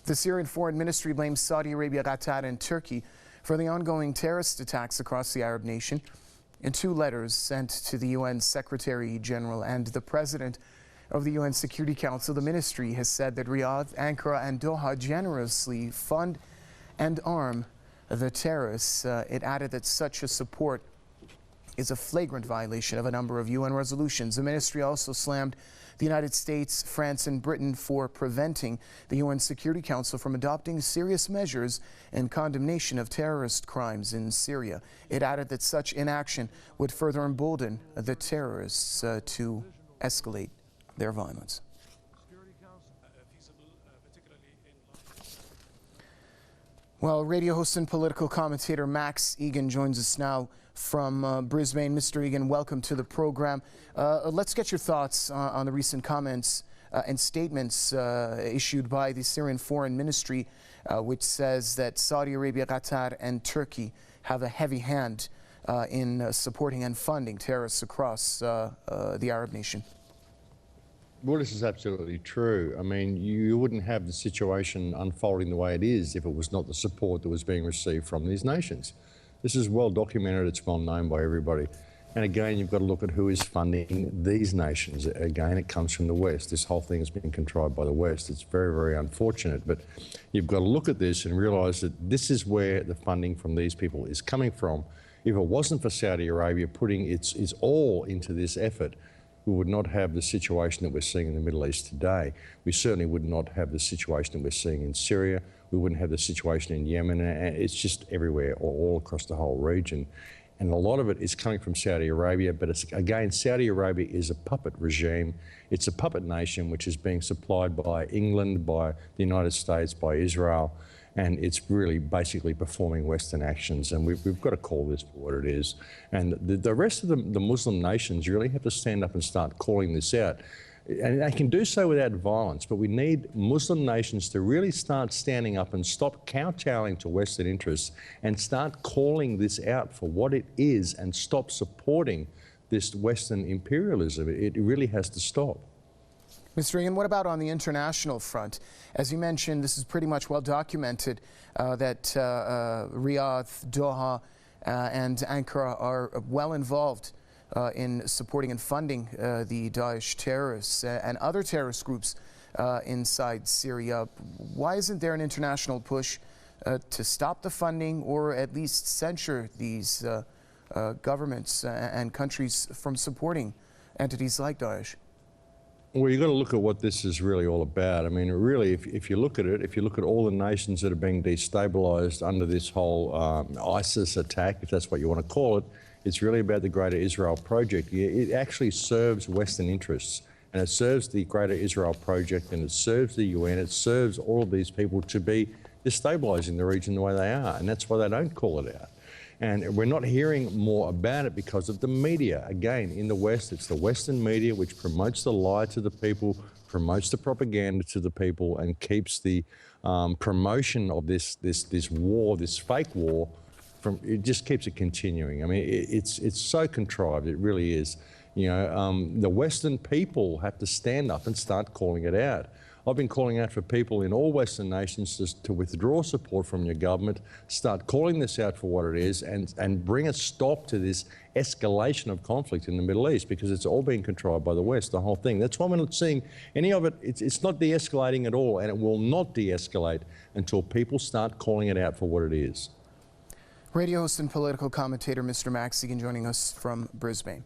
The Syrian Foreign Ministry blames Saudi Arabia, Qatar and Turkey for the ongoing terrorist attacks across the Arab nation. In two letters sent to the UN Secretary General and the President of the UN Security Council, the ministry has said that Riyadh, Ankara and Doha generously fund and arm the terrorists. It added that such a support is a flagrant violation of a number of UN resolutions. The ministry also slammed the United States, France and Britain for preventing the UN Security Council from adopting serious measures in condemnation of terrorist crimes in Syria. It added that such inaction would further embolden the terrorists to escalate their violence. Well, radio host and political commentator Max Igan joins us now from Brisbane. Mr. Igan, welcome to the program. Let's get your thoughts on the recent comments and statements issued by the Syrian Foreign Ministry, which says that Saudi Arabia, Qatar and Turkey have a heavy hand in supporting and funding terrorists across the Arab nation. Well, this is absolutely true. I mean, you wouldn't have the situation unfolding the way it is if it was not the support that was being received from these nations. This is well documented, it's well known by everybody. And again, you've got to look at who is funding these nations. Again, it comes from the West. This whole thing has been contrived by the West. It's very, very unfortunate. But you've got to look at this and realise that this is where the funding from these people is coming from. If it wasn't for Saudi Arabia putting its all into this effort, we would not have the situation that we're seeing in the Middle East today. We certainly would not have the situation that we're seeing in Syria. We wouldn't have the situation in Yemen. And it's just everywhere, all across the whole region. And a lot of it is coming from Saudi Arabia. But it's, again, Saudi Arabia is a puppet regime. It's a puppet nation which is being supplied by England, by the United States, by Israel. And it's really basically performing Western actions. And we've got to call this for what it is. And the rest of the Muslim nations really have to stand up and start calling this out. And they can do so without violence, but we need Muslim nations to really start standing up and stop kowtowing to Western interests and start calling this out for what it is and stop supporting this Western imperialism. It really has to stop. Mr. Igan, what about on the international front? As you mentioned, this is pretty much well documented that Riyadh, Doha and Ankara are well involved in supporting and funding the Daesh terrorists and other terrorist groups inside Syria. Why isn't there an international push to stop the funding or at least censure these governments and countries from supporting entities like Daesh? Well, you've got to look at what this is really all about. I mean, really, if you look at it, if you look at all the nations that are being destabilised under this whole ISIS attack, if that's what you want to call it, it's really about the Greater Israel Project. It actually serves Western interests, and it serves the Greater Israel Project, and it serves the UN, it serves all of these people to be destabilising the region the way they are, and that's why they don't call it out. And we're not hearing more about it because of the media. Again, in the West, it's the Western media which promotes the lie to the people, promotes the propaganda to the people, and keeps the promotion of this war, this fake war, it just keeps it continuing. I mean, it's so contrived, it really is. You know, the Western people have to stand up and start calling it out. I've been calling out for people in all Western nations to withdraw support from your government, start calling this out for what it is, and bring a stop to this escalation of conflict in the Middle East, because it's all being controlled by the West, the whole thing. That's why we're not seeing any of it. It's not de-escalating at all, and it will not de-escalate until people start calling it out for what it is. Radio host and political commentator Mr. Max Igan joining us from Brisbane.